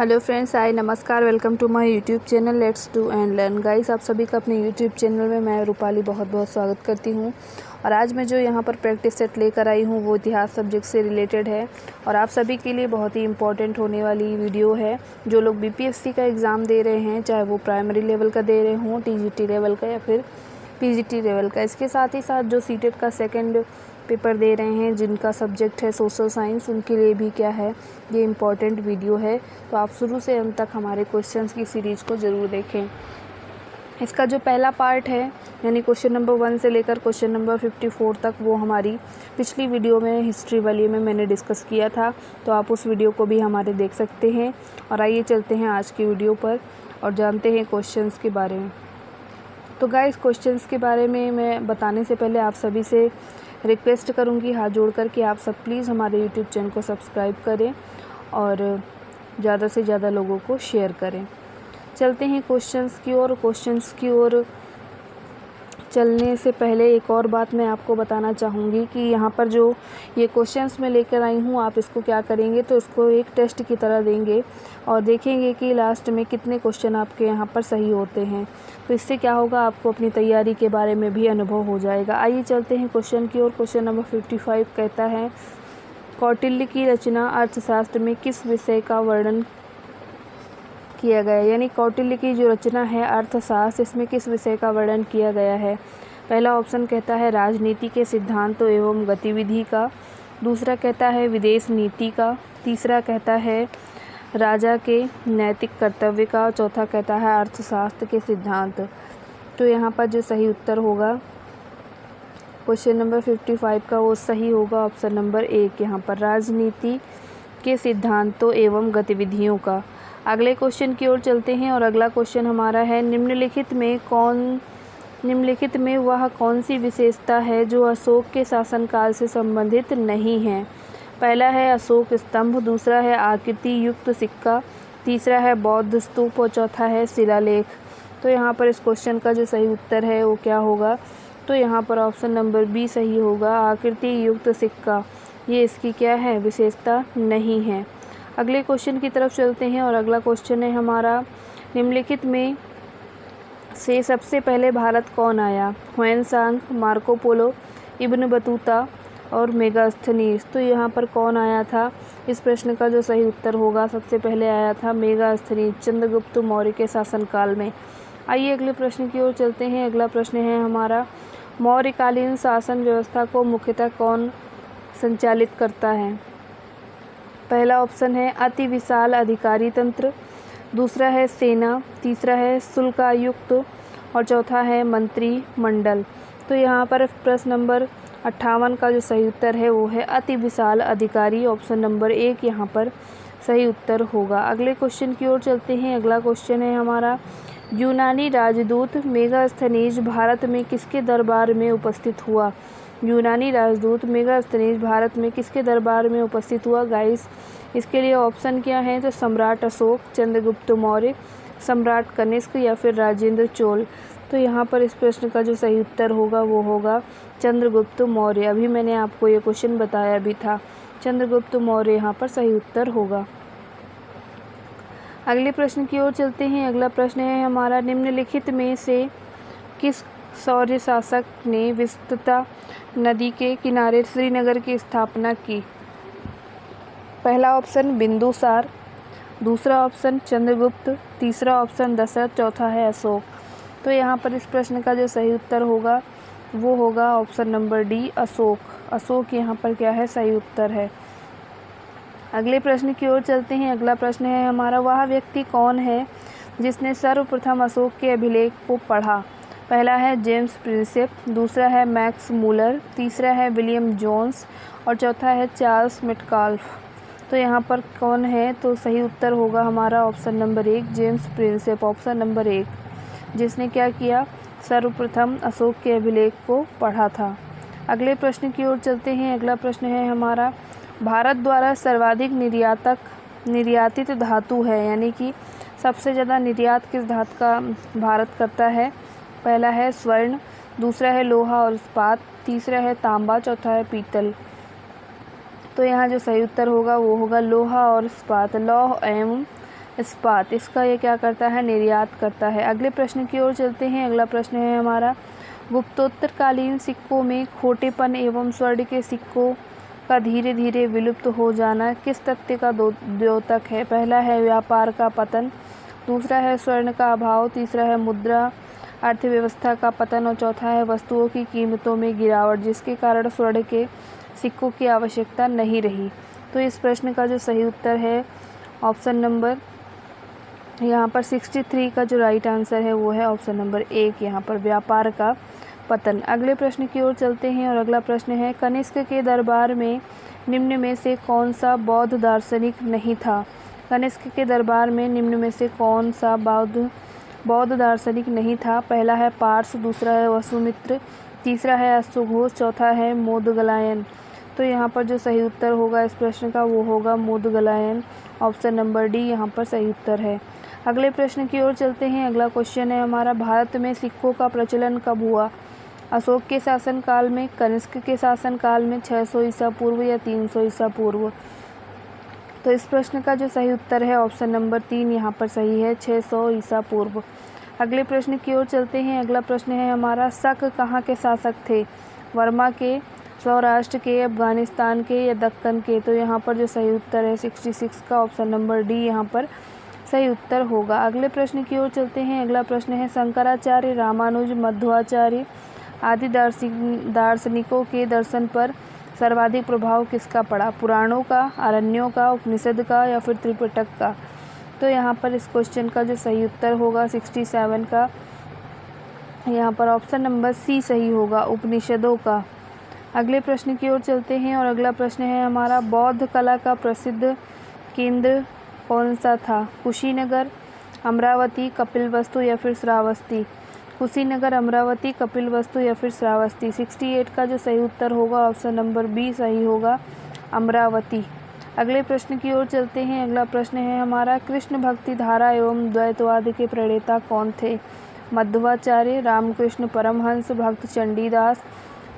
Hello friends, hi नमस्कार, welcome to my YouTube channel let's do and learn. Guys, आप सभी का अपने यूट्यूब चैनल में मैं रूपाली बहुत बहुत स्वागत करती हूं। और आज मैं जो यहां पर प्रैक्टिस सेट लेकर आई हूं वो इतिहास सब्जेक्ट से रिलेटेड है और आप सभी के लिए बहुत ही इंपॉर्टेंट होने वाली वीडियो है। जो लोग बीपीएससी का एग्ज़ाम दे रहे हैं, चाहे वो प्राइमरी लेवल का दे रहे हों, टीजीटी लेवल का या फिर पीजीटी लेवल का, इसके साथ ही साथ जो सीटेट का सेकंड पेपर दे रहे हैं, जिनका सब्जेक्ट है सोशल साइंस, उनके लिए भी क्या है, ये इम्पॉर्टेंट वीडियो है। तो आप शुरू से अंत तक हमारे क्वेश्चंस की सीरीज़ को ज़रूर देखें। इसका जो पहला पार्ट है यानी क्वेश्चन नंबर 1 से लेकर क्वेश्चन नंबर 54 तक, वो हमारी पिछली वीडियो में हिस्ट्री वाली में मैंने डिस्कस किया था, तो आप उस वीडियो को भी हमारे देख सकते हैं। और आइए चलते हैं आज की वीडियो पर और जानते हैं क्वेश्चंस के बारे में। तो गाइस, क्वेश्चंस के बारे में मैं बताने से पहले आप सभी से रिक्वेस्ट करूंगी हाथ जोड़कर कि आप सब प्लीज़ हमारे यूट्यूब चैनल को सब्सक्राइब करें और ज़्यादा से ज़्यादा लोगों को शेयर करें। चलते हैं क्वेश्चंस की ओर चलने से पहले एक और बात मैं आपको बताना चाहूँगी कि यहाँ पर जो ये क्वेश्चंस मैं लेकर आई हूँ, आप इसको क्या करेंगे, तो इसको एक टेस्ट की तरह देंगे और देखेंगे कि लास्ट में कितने क्वेश्चन आपके यहाँ पर सही होते हैं। तो इससे क्या होगा, आपको अपनी तैयारी के बारे में भी अनुभव हो जाएगा। आइए चलते हैं क्वेश्चन की ओर। क्वेश्चन नंबर 55 कहता है, कौटिल्य की रचना अर्थशास्त्र में किस विषय का वर्णन किया गया, यानी कौटिल्य की जो रचना है अर्थशास्त्र, इसमें किस विषय का वर्णन किया गया है। पहला ऑप्शन कहता है राजनीति के सिद्धांतों एवं गतिविधि का, दूसरा कहता है विदेश नीति का, तीसरा कहता है राजा के नैतिक कर्तव्य का, चौथा कहता है अर्थशास्त्र के सिद्धांत। तो यहाँ पर जो सही उत्तर होगा क्वेश्चन नंबर 55 का, वो सही होगा ऑप्शन नंबर 1, यहाँ पर राजनीति के सिद्धांतों एवं गतिविधियों का। अगले क्वेश्चन की ओर चलते हैं और अगला क्वेश्चन हमारा है, निम्नलिखित में वह कौन सी विशेषता है जो अशोक के शासनकाल से संबंधित नहीं है। पहला है अशोक स्तंभ, दूसरा है आकृति युक्त सिक्का, तीसरा है बौद्ध स्तूप और चौथा है शिलालेख। तो यहाँ पर इस क्वेश्चन का जो सही उत्तर है वो क्या होगा, तो यहाँ पर ऑप्शन नंबर बी सही होगा, आकृति युक्त सिक्का। ये इसकी क्या है, विशेषता नहीं है। अगले क्वेश्चन की तरफ चलते हैं और अगला क्वेश्चन है हमारा, निम्नलिखित में से सबसे पहले भारत कौन आया। ह्वेन-सांग, मार्को पोलो, इब्न बतूता और मेगास्थनीज। तो यहाँ पर कौन आया था, इस प्रश्न का जो सही उत्तर होगा, सबसे पहले आया था मेगास्थनीज, चंद्रगुप्त मौर्य के शासनकाल में। आइए अगले प्रश्न की ओर चलते हैं। अगला प्रश्न है हमारा, मौर्यकालीन शासन व्यवस्था को मुख्यतः कौन संचालित करता है। पहला ऑप्शन है अति विशाल अधिकारी तंत्र, दूसरा है सेना, तीसरा है शुल्कायुक्त और चौथा है मंत्रिमंडल। तो यहाँ पर प्रश्न नंबर 58 का जो सही उत्तर है वो है अति विशाल अधिकारी, ऑप्शन नंबर 1 यहाँ पर सही उत्तर होगा। अगले क्वेश्चन की ओर चलते हैं। अगला क्वेश्चन है हमारा, यूनानी राजदूत मेगास्थनीज भारत में किसके दरबार में उपस्थित हुआ। यूनानी राजदूत मेगास्थनीज भारत में किसके दरबार में उपस्थित हुआ। गाइस, इसके लिए ऑप्शन क्या है, तो सम्राट अशोक, चंद्रगुप्त मौर्य, सम्राट कनिष्क या फिर राजेंद्र चोल। तो यहाँ पर इस प्रश्न का जो सही उत्तर होगा वो होगा चंद्रगुप्त मौर्य। अभी मैंने आपको ये क्वेश्चन बताया भी था, चंद्रगुप्त मौर्य यहाँ पर सही उत्तर होगा। अगले प्रश्न की ओर चलते हैं। अगला प्रश्न है हमारा, निम्नलिखित में से किस शौर्य शासक ने विस्तृता नदी के किनारे श्रीनगर की स्थापना की। पहला ऑप्शन बिंदुसार, दूसरा ऑप्शन चंद्रगुप्त, तीसरा ऑप्शन दशरथ, चौथा है अशोक। तो यहाँ पर इस प्रश्न का जो सही उत्तर होगा वो होगा option number D, Ashok. Ashok यहाँ पर क्या है, सही उत्तर है। अगले प्रश्न की ओर चलते हैं। अगला प्रश्न है हमारा, वह व्यक्ति कौन है जिसने सर्वप्रथम अशोक के अभिलेख को पढ़ा। पहला है जेम्स प्रिंसेप, दूसरा है मैक्स मूलर, तीसरा है विलियम जोन्स और चौथा है चार्ल्स मेटकाल्फ। तो यहाँ पर कौन है, तो सही उत्तर होगा हमारा option number 1, James Prinsep, option number 1, जिसने क्या किया, सर्वप्रथम अशोक के अभिलेख को पढ़ा था। अगले प्रश्न की ओर चलते हैं। अगला प्रश्न है हमारा, भारत द्वारा सर्वाधिक निर्यातित धातु है, यानी कि सबसे ज़्यादा निर्यात किस धातु का भारत करता है। पहला है स्वर्ण, दूसरा है लोहा और इस्पात, तीसरा है तांबा, चौथा है पीतल। तो यहाँ जो सही उत्तर होगा वो होगा लोहा और इस्पात, लौह एवं इस्पात, इसका ये क्या करता है, निर्यात करता है। अगले प्रश्न की ओर चलते हैं। अगला प्रश्न है हमारा, गुप्तोत्तरकालीन सिक्कों में खोटेपन एवं स्वर्ण के सिक्कों का धीरे धीरे विलुप्त हो जाना किस तथ्य का द्योतक है? पहला है व्यापार का पतन, दूसरा है स्वर्ण का अभाव, तीसरा है मुद्रा अर्थव्यवस्था का पतन और चौथा है वस्तुओं की कीमतों में गिरावट जिसके कारण स्वर्ण के सिक्कों की आवश्यकता नहीं रही। तो इस प्रश्न का जो सही उत्तर है ऑप्शन नंबर यहाँ पर 63 का जो राइट आंसर है वो है ऑप्शन नंबर 1, यहाँ पर व्यापार का पतन। अगले प्रश्न की ओर चलते हैं और अगला प्रश्न है, कनिष्क के दरबार में निम्न में से कौन सा बौद्ध दार्शनिक नहीं था? कनिष्क के दरबार में निम्न में से कौन सा बौद्ध दार्शनिक नहीं था? पहला है पार्स, दूसरा है वसुमित्र, तीसरा है अश्वघोष, चौथा है मोदगलायन। तो यहाँ पर जो सही उत्तर होगा इस प्रश्न का वो होगा मोदगलायन, ऑप्शन नंबर डी यहाँ पर सही उत्तर है। अगले प्रश्न की ओर चलते हैं। अगला क्वेश्चन है हमारा, भारत में सिक्कों का प्रचलन कब हुआ? अशोक के शासनकाल में, कनिष्क के शासनकाल में, 600 ईसा पूर्व या 300 ईसा पूर्व? तो इस प्रश्न का जो सही उत्तर है ऑप्शन नंबर 3 यहाँ पर सही है, 600 ईसा पूर्व। अगले प्रश्न की ओर चलते हैं। अगला प्रश्न है हमारा, शक कहाँ के शासक थे? वर्मा के, सौराष्ट्र के, अफगानिस्तान के या दक्कन के? तो यहाँ पर जो सही उत्तर है 66 का ऑप्शन नंबर डी यहाँ पर सही उत्तर होगा। अगले प्रश्न की ओर चलते हैं। अगला प्रश्न है, शंकराचार्य, रामानुज, मध्वाचार्य आदि दार्शनिकों के दर्शन पर सर्वाधिक प्रभाव किसका पड़ा? पुराणों का, आरण्यों का, उपनिषद का या फिर त्रिपिटक का? तो यहाँ पर इस क्वेश्चन का जो सही उत्तर होगा 67 का यहाँ पर ऑप्शन नंबर सी सही होगा, उपनिषदों का। अगले प्रश्न की ओर चलते हैं और अगला प्रश्न है हमारा, बौद्ध कला का प्रसिद्ध केंद्र कौन सा था? कुशीनगर, अमरावती, कपिलवस्तु या फिर श्रावस्ती? कुशीनगर, अमरावती, कपिलवस्तु या फिर श्रावस्ती? 68 का जो सही उत्तर होगा ऑप्शन नंबर बी सही होगा, अमरावती। अगले प्रश्न की ओर चलते हैं। अगला प्रश्न है हमारा, कृष्ण भक्ति धारा एवं द्वैतवाद के प्रणेता कौन थे? मध्वाचार्य, रामकृष्ण परमहंस, भक्त चंडीदास,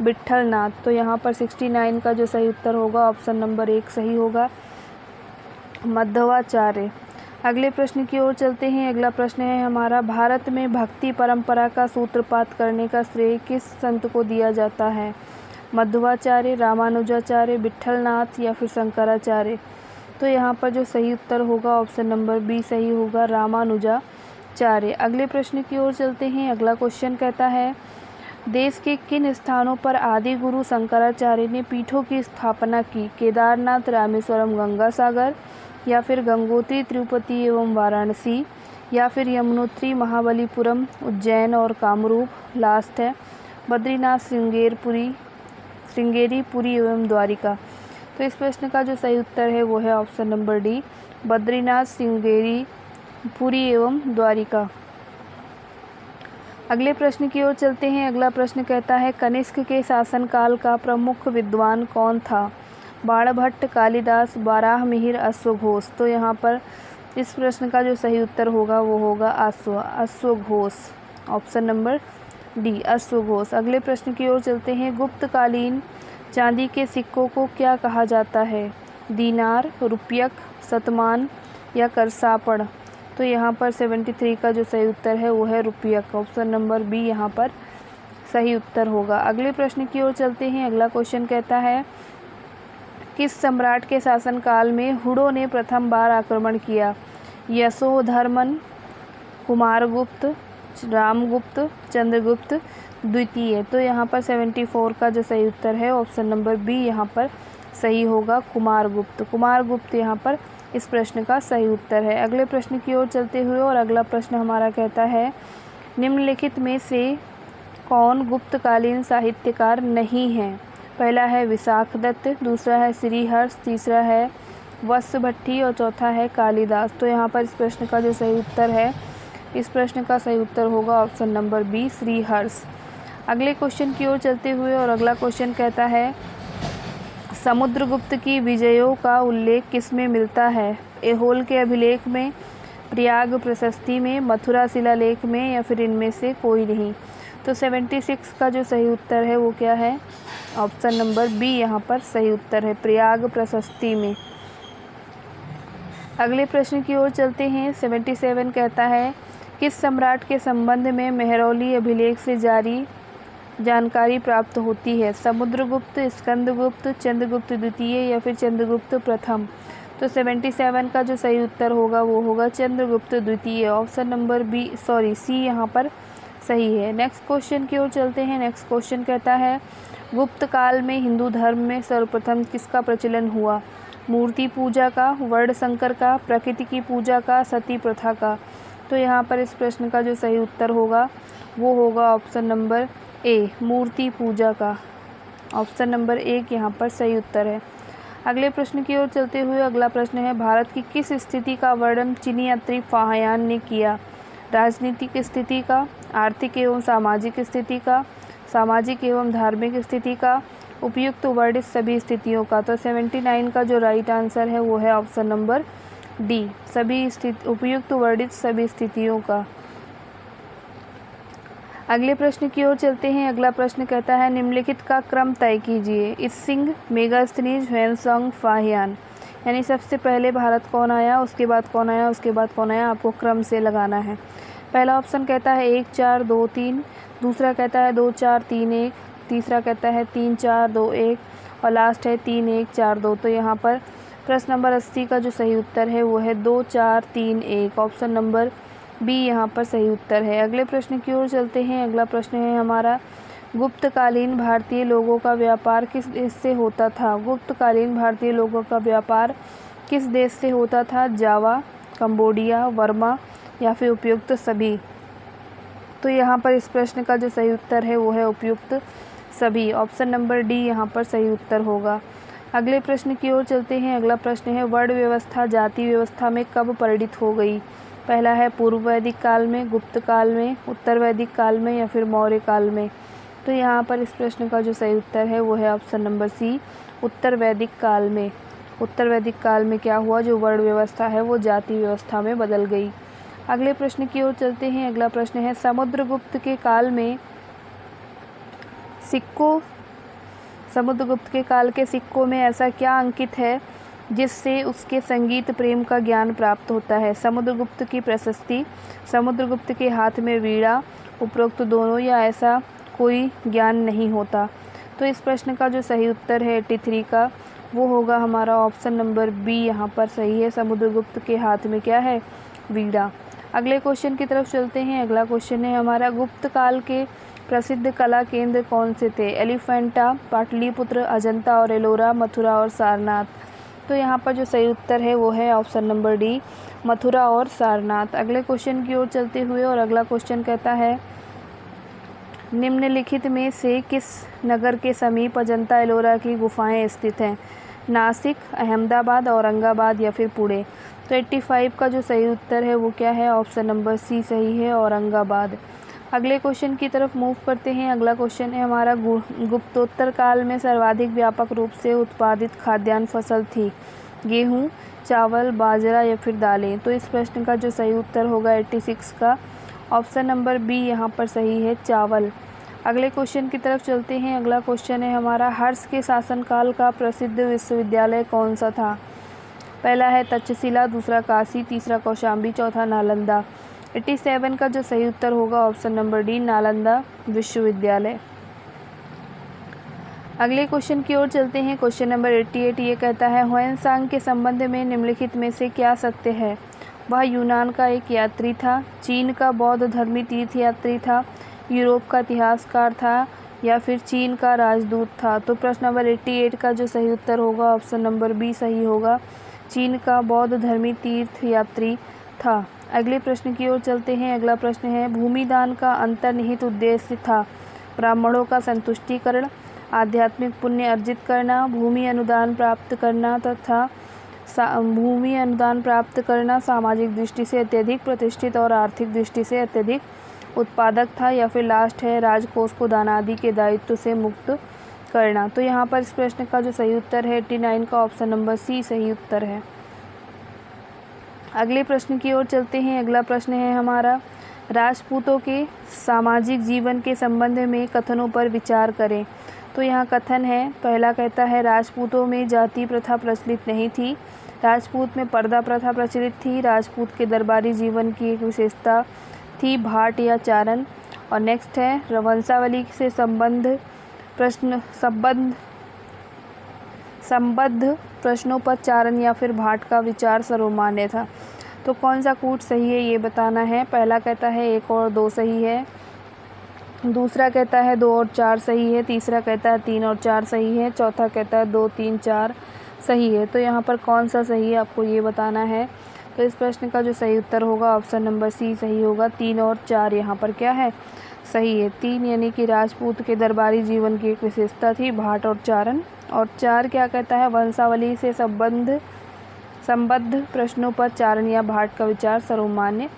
विट्ठलनाथ? तो यहाँ पर 69 का जो सही उत्तर होगा ऑप्शन नंबर 1 सही होगा, मध्वाचार्य। अगले प्रश्न की ओर चलते हैं। अगला प्रश्न है हमारा, भारत में भक्ति परंपरा का सूत्रपात करने का श्रेय किस संत को दिया जाता है? मध्वाचार्य, रामानुजाचार्य, विट्ठलनाथ या फिर शंकराचार्य? तो यहाँ पर जो सही उत्तर होगा ऑप्शन नंबर बी सही होगा, रामानुजाचार्य। अगले प्रश्न की ओर चलते हैं। अगला क्वेश्चन कहता है, देश के किन स्थानों पर आदि गुरु शंकराचार्य ने पीठों की स्थापना की? केदारनाथ, रामेश्वरम, गंगासागर या फिर गंगोत्री, तिरुपति एवं वाराणसी या फिर यमुनोत्री, महाबलीपुरम, उज्जैन और कामरूप? लास्ट है बद्रीनाथ, श्रृंगेरी, पुरी एवं द्वारिका। तो इस प्रश्न का जो सही उत्तर है वो है option number D, Badrinath, Sringeri, Puri एवं द्वारिका। अगले प्रश्न की ओर चलते हैं। अगला प्रश्न कहता है, कनिष्क के शासनकाल का प्रमुख विद्वान कौन था? बाणभट्ट, कालिदास, बाराहमिहिर, अश्वघोष? तो यहाँ पर इस प्रश्न का जो सही उत्तर होगा वो होगा अश्वघोष, ऑप्शन नंबर डी, अश्वघोष। अगले प्रश्न की ओर चलते हैं। गुप्तकालीन चांदी के सिक्कों को क्या कहा जाता है? दीनार, रुपयक, शतमान या करसापड़? तो यहाँ पर 73 का जो सही उत्तर है वो है रुपयक, ऑप्शन नंबर बी यहाँ पर सही उत्तर होगा। अगले प्रश्न की ओर चलते हैं। अगला क्वेश्चन कहता है, किस सम्राट के शासनकाल में हुडों ने प्रथम बार आक्रमण किया? यशोधर्मन, कुमारगुप्त, रामगुप्त, चंद्रगुप्त द्वितीय? तो यहाँ पर 74 का जो सही उत्तर है ऑप्शन नंबर बी यहाँ पर सही होगा, कुमारगुप्त। कुमारगुप्त यहाँ पर इस प्रश्न का सही उत्तर है। अगले प्रश्न की ओर चलते हुए और अगला प्रश्न हमारा कहता है, निम्नलिखित में से कौन गुप्तकालीन साहित्यकार नहीं है? पहला है विशाखदत्त, दूसरा है श्रीहर्ष, तीसरा है वत्सभट्टी और चौथा है कालिदास? तो यहाँ पर इस प्रश्न का जो सही उत्तर है, इस प्रश्न का सही उत्तर होगा ऑप्शन नंबर बी, श्रीहर्ष। अगले क्वेश्चन की ओर चलते हुए और अगला क्वेश्चन कहता है, समुद्रगुप्त की विजयों का उल्लेख किसमें मिलता है? ऐहोल के अभिलेख में, प्रयाग प्रशस्ति में, मथुरा शिलालेख में या फिर इनमें से कोई नहीं? तो 76 का जो सही उत्तर है वो क्या है? ऑप्शन नंबर बी यहाँ पर सही उत्तर है, प्रयाग प्रशस्ति में। अगले प्रश्न की ओर चलते हैं। 77 कहता है किस सम्राट के संबंध में मेहरौली अभिलेख से जारी जानकारी प्राप्त होती है? समुद्रगुप्त, स्कंदगुप्त, चंद्रगुप्त द्वितीय या फिर चंद्रगुप्त प्रथम? तो 77 का जो सही उत्तर होगा वो होगा चंद्रगुप्त द्वितीय। ऑप्शन नंबर सी यहाँ पर सही है। नेक्स्ट क्वेश्चन की ओर चलते हैं। नेक्स्ट क्वेश्चन कहता है गुप्त काल में हिंदू धर्म में सर्वप्रथम किसका प्रचलन हुआ? मूर्ति पूजा का, वर्ण संकर का, प्रकृति की पूजा का, सती प्रथा का? तो यहाँ पर इस प्रश्न का जो सही उत्तर होगा वो होगा ऑप्शन नंबर ए, मूर्ति पूजा का। ऑप्शन नंबर 1 यहाँ पर सही उत्तर है। अगले प्रश्न की ओर चलते हुए अगला प्रश्न है भारत की किस स्थिति का वर्णन चीनी यात्री फाहियान ने किया? राजनीतिक स्थिति का, आर्थिक एवं सामाजिक स्थिति का, सामाजिक एवं धार्मिक स्थिति का, उपयुक्त वर्णित सभी स्थितियों का? तो 79 का जो राइट आंसर है वो है ऑप्शन नंबर डी, उपयुक्त वर्णित सभी स्थितियों का। अगले प्रश्न की ओर चलते हैं। अगला प्रश्न कहता है निम्नलिखित का क्रम तय कीजिए। इसिंग, मेगास्थनीज, ह्वेनसांग, फाहियान, यानी सबसे पहले भारत कौन आया, उसके बाद कौन आया, उसके बाद कौन आया, आपको क्रम से लगाना है। पहला ऑप्शन कहता है 1 4 2 3, दूसरा कहता है 2 4 3 1, तीसरा कहता है 3 4 2 1 और लास्ट है 3 1 4 2। तो यहाँ पर प्रश्न नंबर 80 का जो सही उत्तर है वो है 2 4 3 1। ऑप्शन नंबर बी यहाँ पर सही उत्तर है। अगले प्रश्न की ओर चलते हैं। अगला प्रश्न है हमारा गुप्तकालीन भारतीय लोगों का व्यापार किस देश से होता था? गुप्तकालीन भारतीय लोगों का व्यापार किस देश से होता था? जावा, कंबोडिया, वर्मा या फिर उपयुक्त सभी? तो यहाँ पर इस प्रश्न का जो सही उत्तर है वो है उपयुक्त सभी। ऑप्शन नंबर डी यहाँ पर सही उत्तर होगा। अगले प्रश्न की ओर चलते हैं। अगला प्रश्न है वर्ण व्यवस्था जाति व्यवस्था में कब परिणित हो गई? पहला है पूर्व वैदिक काल में, गुप्त काल में, उत्तर वैदिक काल में या फिर मौर्य काल में? तो यहाँ पर इस प्रश्न का जो सही उत्तर है वो है ऑप्शन नंबर सी, उत्तर वैदिक काल में। उत्तर वैदिक काल में क्या हुआ, जो वर्ण व्यवस्था है वो जाति व्यवस्था में बदल गई। अगले प्रश्न की ओर चलते हैं। अगला प्रश्न है समुद्रगुप्त के काल के सिक्कों में ऐसा क्या अंकित है जिससे उसके संगीत प्रेम का ज्ञान प्राप्त होता है? समुद्रगुप्त की प्रशस्ति, समुद्रगुप्त के हाथ में वीणा, उपरोक्त दोनों या ऐसा कोई ज्ञान नहीं होता? तो इस प्रश्न का जो सही उत्तर है 83 का वो होगा हमारा ऑप्शन नंबर बी यहाँ पर सही है। समुद्रगुप्त के हाथ में क्या है? वीणा। अगले क्वेश्चन की तरफ चलते हैं। अगला क्वेश्चन है हमारा गुप्त काल के प्रसिद्ध कला केंद्र कौन से थे? एलिफेंटा, पाटलिपुत्र, अजंता और एलोरा, मथुरा और सारनाथ? तो यहाँ पर जो सही उत्तर है वो है ऑप्शन नंबर डी, मथुरा और सारनाथ। अगले क्वेश्चन की ओर चलते हुए और अगला क्वेश्चन कहता है निम्नलिखित में से किस नगर के समीप अजंता एलोरा की गुफाएं स्थित हैं? नासिक, अहमदाबाद, औरंगाबाद या फिर पुणे? तो 85 का जो सही उत्तर है वो क्या है? ऑप्शन नंबर सी सही है, औरंगाबाद। अगले क्वेश्चन की तरफ मूव करते हैं। अगला क्वेश्चन है हमारा गुप्तोत्तर काल में सर्वाधिक व्यापक रूप से उत्पादित खाद्यान्न फसल थी? गेहूँ, चावल, बाजरा या फिर दालें? तो इस प्रश्न का जो सही उत्तर होगा 86 का ऑप्शन नंबर बी यहाँ पर सही है, चावल। अगले क्वेश्चन की तरफ चलते हैं। अगला क्वेश्चन है हमारा हर्ष के शासनकाल का प्रसिद्ध विश्वविद्यालय कौन सा था? पहला है तक्षशिला, दूसरा काशी, तीसरा कौशाम्बी, चौथा नालंदा? 87 का जो सही उत्तर होगा ऑप्शन नंबर डी, नालंदा विश्वविद्यालय। अगले क्वेश्चन की ओर चलते हैं। क्वेश्चन नंबर 88 ये कहता है ह्वेनसांग के संबंध में निम्नलिखित में से क्या सत्य है? वह यूनान का एक यात्री था, चीन का बौद्ध धर्मी तीर्थ यात्री था, यूरोप का इतिहासकार था या फिर चीन का राजदूत था? तो प्रश्न नंबर 88 का जो सही उत्तर होगा ऑप्शन नंबर बी सही होगा, चीन का बौद्ध धर्मी तीर्थ यात्री था। अगले प्रश्न की ओर चलते हैं। अगला प्रश्न है भूमिदान का अंतर्निहित उद्देश्य था? ब्राह्मणों का संतुष्टिकरण, आध्यात्मिक पुण्य अर्जित करना, भूमि अनुदान प्राप्त करना तथा सामाजिक दृष्टि से अत्यधिक प्रतिष्ठित और आर्थिक दृष्टि से अत्यधिक उत्पादक था, या फिर लास्ट है राजकोष को दान आदि के दायित्व से मुक्त करना? तो यहाँ पर इस प्रश्न का जो सही उत्तर है 89 का ऑप्शन नंबर सी सही उत्तर है। अगले प्रश्न की ओर चलते हैं। अगला प्रश्न है हमारा राजपूतों के सामाजिक जीवन के संबंध में कथनों पर विचार करें। तो यहाँ कथन है, पहला कहता है राजपूतों में जाति प्रथा प्रचलित नहीं थी, राजपूत में पर्दा प्रथा प्रचलित थी। राजपूत के दरबारी जीवन की एक विशेषता थी भाट या चारण। और नेक्स्ट है वंशावली से संबद्ध प्रश्नों पर चारण या फिर भाट का विचार सर्वमान्य था। तो कौन सा कूट सही है ये बताना है। पहला कहता है 1 और 2 सही है, दूसरा कहता है 2 और 4 सही है, तीसरा कहता है 3 और 4 सही है, चौथा कहता है 2, 3, 4 सही है। तो यहाँ पर कौन सा सही है आपको ये बताना है। तो इस प्रश्न का जो सही उत्तर होगा ऑप्शन नंबर सी सही होगा। 3 और 4 यहाँ पर क्या है, सही है। 3 यानी कि राजपूत के दरबारी जीवन की एक विशेषता थी भाट और चारण। और 4 क्या कहता है, वंशावली से संबद्ध प्रश्नों पर चारण या भाट का विचार सर्वमान्य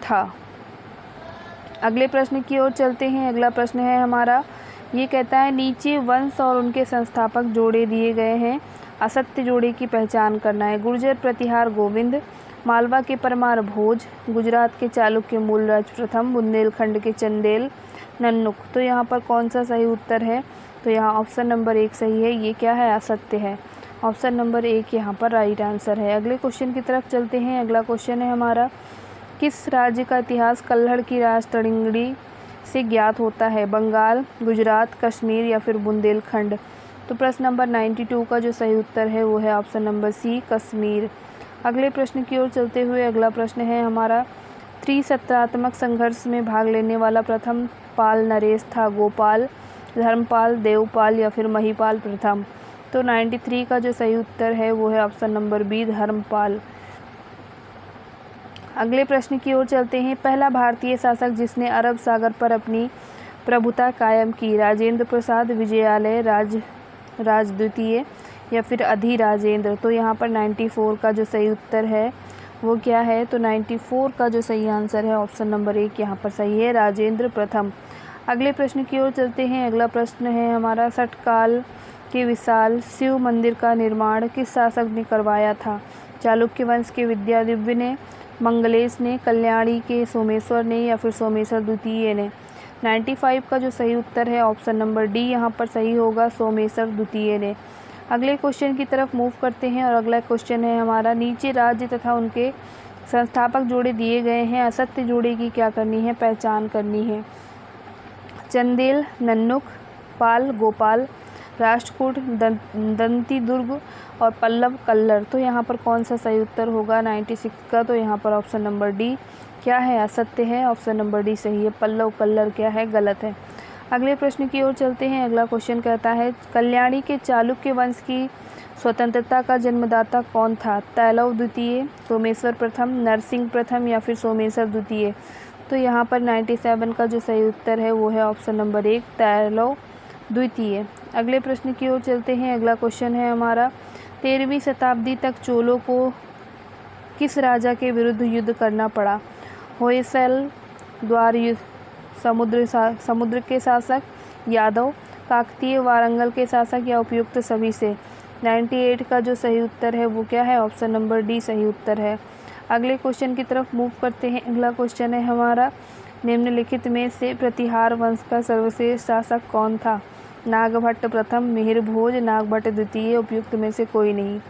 था। अगले प्रश्न की ओर चलते हैं। अगला प्रश्न है हमारा, ये कहता है नीचे वंश और उनके संस्थापक जोड़े दिए गए हैं, असत्य जोड़े की पहचान करना है। गुर्जर प्रतिहार गोविंद, मालवा के परमार भोज, गुजरात के चालुक्य मूलराज प्रथम, बुंदेलखंड के चंदेल नन्नुक। तो यहाँ पर कौन सा सही उत्तर है। तो यहाँ ऑप्शन नंबर 1 सही है। ये क्या है, असत्य है। ऑप्शन नंबर 1 यहाँ पर राइट आंसर है। अगले क्वेश्चन की तरफ चलते हैं। अगला क्वेश्चन है हमारा, किस राज्य का इतिहास कल्हड़ की राजतरंगिणी से ज्ञात होता है। बंगाल, गुजरात, कश्मीर या फिर बुंदेलखंड। तो प्रश्न नंबर 92 का जो सही उत्तर है वो है ऑप्शन नंबर सी, कश्मीर। अगले प्रश्न की ओर चलते हुए अगला प्रश्न है हमारा, त्रिसत्रात्मक संघर्ष में भाग लेने वाला प्रथम पाल नरेश था। गोपाल, धर्मपाल, देवपाल या फिर महिपाल प्रथम। तो 93 का जो सही उत्तर है वो है ऑप्शन नंबर बी, धर्मपाल। अगले प्रश्न की ओर चलते हैं। पहला भारतीय शासक जिसने अरब सागर पर अपनी प्रभुता कायम की। राजेंद्र प्रसाद, विजयालय, राज द्वितीय या फिर अधिराजेंद्र। तो यहाँ पर 94 का जो सही उत्तर है वो क्या है। तो 94 का जो सही आंसर है ऑप्शन नंबर 1 यहाँ पर सही है, राजेंद्र प्रथम। अगले प्रश्न की ओर चलते हैं। अगला प्रश्न है हमारा, षटकाल के विशाल शिव मंदिर का निर्माण किस शासक ने करवाया था। चालुक्य वंश के विद्यादिव्य ने, मंगलेश ने, कल्याणी के सोमेश्वर ने या फिर सोमेश्वर द्वितीय ने। 95 का जो सही उत्तर है ऑप्शन नंबर डी यहाँ पर सही होगा, सोमेश्वर द्वितीय ने। अगले क्वेश्चन की तरफ मूव करते हैं और अगला क्वेश्चन है हमारा, नीचे राज्य तथा उनके संस्थापक जोड़े दिए गए हैं, असत्य जोड़े की क्या करनी है, पहचान करनी है। चंदेल नन्नुक, पाल गोपाल, राष्ट्रकूट दंती दुर्ग और पल्लव कल्लर। तो यहाँ पर कौन सा सही उत्तर होगा 96 का। तो यहाँ पर ऑप्शन नंबर डी क्या है, असत्य है। ऑप्शन नंबर डी सही है, पल्लव कल्लर क्या है, गलत है। अगले प्रश्न की ओर चलते हैं। अगला क्वेश्चन कहता है, कल्याणी के चालुक्य वंश की स्वतंत्रता का जन्मदाता कौन था। तैलव द्वितीय, सोमेश्वर प्रथम, नरसिंह प्रथम या फिर सोमेश्वर द्वितीय। तो यहाँ पर 97 का जो सही उत्तर है वो है ऑप्शन नंबर 1, तैलव द्वितीय। अगले प्रश्न की ओर चलते हैं। अगला क्वेश्चन है हमारा, 13वीं शताब्दी तक चोलों को किस राजा के विरुद्ध युद्ध करना पड़ा। होयसल, द्वार युद्ध, समुद्र के शासक, यादव, काकतीय, वारंगल के शासक या उपयुक्त सभी से। 98 का जो सही उत्तर है वो क्या है, ऑप्शन नंबर डी सही उत्तर है। अगले क्वेश्चन की तरफ मूव करते हैं। अगला क्वेश्चन है हमारा, निम्नलिखित में से प्रतिहार वंश का सर्वश्रेष्ठ शासक कौन था। नागभट्ट प्रथम, मिहिर भोज, नागभट्ट द्वितीय, उपयुक्त में से कोई नहीं।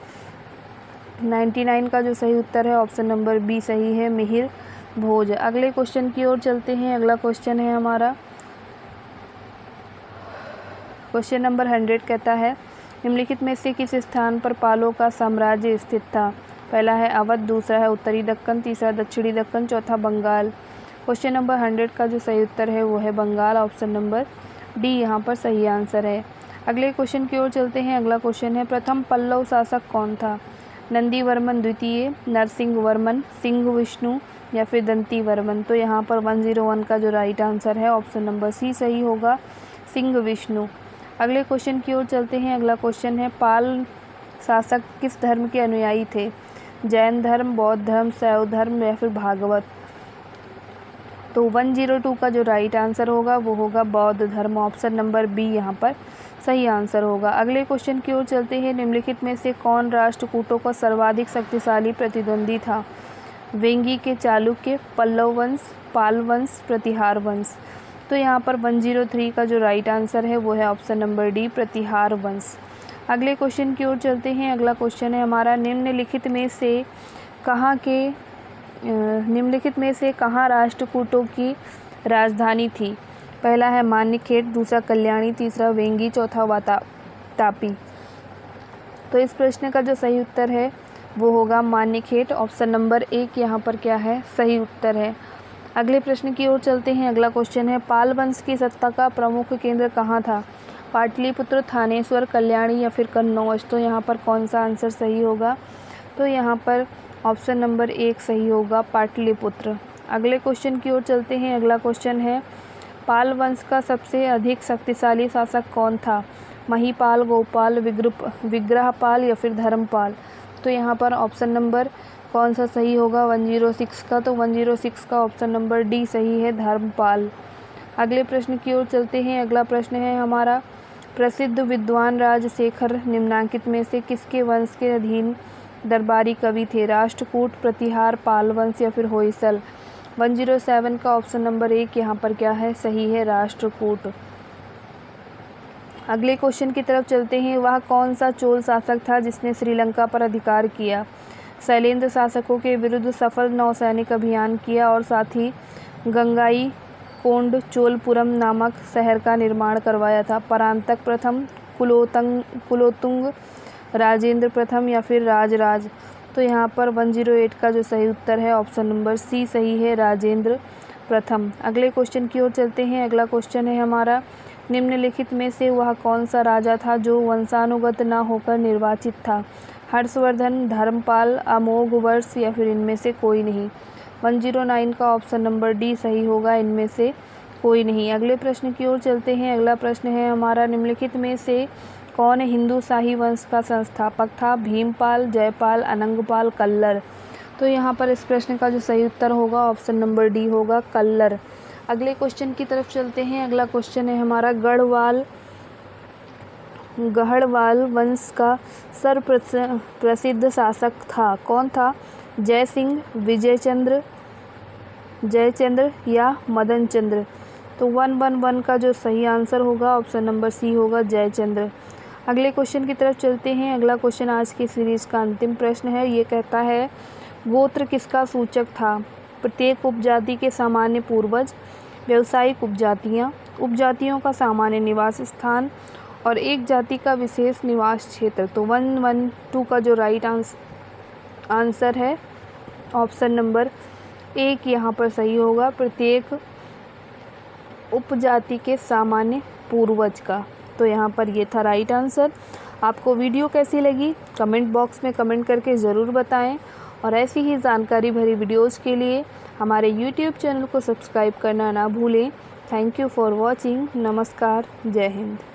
99 का जो सही उत्तर है ऑप्शन नंबर बी सही है, मिहिर भोज। अगले क्वेश्चन की ओर चलते हैं। अगला क्वेश्चन है हमारा क्वेश्चन नंबर 100 कहता है, निम्नलिखित में से किस स्थान पर पालों का साम्राज्य स्थित था। पहला है अवध, दूसरा है उत्तरी दक्कन, तीसरा दक्षिणी दक्कन, चौथा बंगाल। क्वेश्चन नंबर 100 का जो सही उत्तर है वो है बंगाल। ऑप्शन नंबर डी यहाँ पर सही आंसर है। अगले क्वेश्चन की ओर चलते हैं। अगला क्वेश्चन है, प्रथम पल्लव शासक कौन था। नंदी वर्मन द्वितीय, नरसिंह वर्मन, सिंह विष्णु या फिर दंती वर्मन। तो यहाँ पर 101 का जो राइट आंसर है ऑप्शन नंबर सी सही होगा, सिंह विष्णु। अगले क्वेश्चन की ओर चलते हैं। अगला क्वेश्चन है, पाल शासक किस धर्म के अनुयायी थे। जैन धर्म, बौद्ध धर्म, शैव धर्म या फिर भागवत। तो 102 का जो राइट आंसर होगा वो होगा बौद्ध धर्म। ऑप्शन नंबर बी यहाँ पर सही आंसर होगा। अगले क्वेश्चन की ओर चलते हैं। निम्नलिखित में से कौन राष्ट्रकूटों का सर्वाधिक शक्तिशाली प्रतिद्वंदी था। वेंगी के चालुक्य, पल्लव वंश, पाल वंश, प्रतिहार वंश। तो यहाँ पर 103 का जो राइट आंसर है वो है ऑप्शन नंबर डी, प्रतिहार वंश। अगले क्वेश्चन की ओर चलते हैं। अगला क्वेश्चन है हमारा, निम्नलिखित में से कहाँ राष्ट्रकूटों की राजधानी थी? पहला है मान्यखेड़, दूसरा कल्याणी, तीसरा वेंगी, चौथा तापी। तो इस प्रश्न का जो सही उत्तर है वो होगा मान्यखेड़। ऑप्शन नंबर 1 यहाँ पर क्या है, सही उत्तर है। अगले प्रश्न की ओर चलते हैं। अगला क्वेश्चन है, पाल वंश की सत्ता का प्रमुख केंद्र कहाँ था? पाटलिपुत्र, थानेश्वर, कल्याणी या फिर कन्नौज। तो यहाँ पर कौन सा आंसर सही होगा? तो यहाँ पर ऑप्शन नंबर 1 सही होगा, पाटलिपुत्र। अगले क्वेश्चन की ओर चलते हैं। अगला क्वेश्चन है, पाल वंश का सबसे अधिक शक्तिशाली शासक कौन था? महीपाल, गोपाल, विग्रहपाल या फिर धर्मपाल। तो यहाँ पर ऑप्शन नंबर कौन सा सही होगा 106 का? तो 106 का ऑप्शन नंबर डी सही है, धर्मपाल। अगले प्रश्न की ओर चलते हैं। अगला प्रश्न है हमारा, प्रसिद्ध विद्वान राजशेखर निम्नांकित में से किसके वंश के अधीन दरबारी कवि थे? राष्ट्रकूट, प्रतिहार, पाल वंश या फिर होयसल। 107 का ऑप्शन नंबर 1 यहाँ पर क्या है, सही है, राष्ट्रकूट। अगले क्वेश्चन की तरफ चलते हैं। वह कौन सा चोल शासक था जिसने श्रीलंका पर अधिकार किया? शैलेंद्र शासकों के विरुद्ध सफल नौसैनिक अभियान किया और साथ ही गंगाई कोंड चोलपुरम नामक शहर का निर्माण करवाया था? परांतक प्रथम, कुलोतुंग, राजेंद्र प्रथम या फिर राजराज। तो यहाँ पर 108 का जो सही उत्तर है ऑप्शन नंबर सी सही है, राजेंद्र प्रथम। अगले क्वेश्चन की ओर चलते हैं। अगला क्वेश्चन है हमारा, निम्नलिखित में से वह कौन सा राजा था जो वंशानुगत न होकर निर्वाचित था? हर्षवर्धन, धर्मपाल, अमोघ वर्ष या फिर इनमें से कोई नहीं। 109 का ऑप्शन नंबर डी सही होगा, इनमें से कोई नहीं। अगले प्रश्न की ओर चलते हैं। अगला प्रश्न है हमारा, निम्नलिखित में से कौन हिंदू शाही वंश का संस्थापक था? भीमपाल, जयपाल, अनंगपाल, कल्लर। तो यहाँ पर इस प्रश्न का जो सही उत्तर होगा ऑप्शन नंबर डी होगा, कल्लर। अगले क्वेश्चन की तरफ चलते हैं। अगला क्वेश्चन है हमारा, गढ़वाल वंश का सर्वप्रसिद्ध शासक था, कौन था? जय सिंह, जयचंद्र या मदन चंद्र। तो 111 का जो सही आंसर होगा ऑप्शन नंबर सी होगा, जयचंद्र। अगले क्वेश्चन की तरफ चलते हैं। अगला क्वेश्चन आज की सीरीज़ का अंतिम प्रश्न है। ये कहता है, गोत्र किसका सूचक था? प्रत्येक उपजाति के सामान्य पूर्वज, व्यावसायिक उपजातियों का सामान्य निवास स्थान और एक जाति का विशेष निवास क्षेत्र। तो 112 का जो राइट आंसर है ऑप्शन नंबर 1 यहाँ पर सही होगा, प्रत्येक उपजाति के सामान्य पूर्वज का। तो यहाँ पर ये था राइट आंसर। आपको वीडियो कैसी लगी कमेंट बॉक्स में कमेंट करके ज़रूर बताएं और ऐसी ही जानकारी भरी वीडियोज़ के लिए हमारे YouTube चैनल को सब्सक्राइब करना ना भूलें। Thank you for watching. नमस्कार, जय हिंद।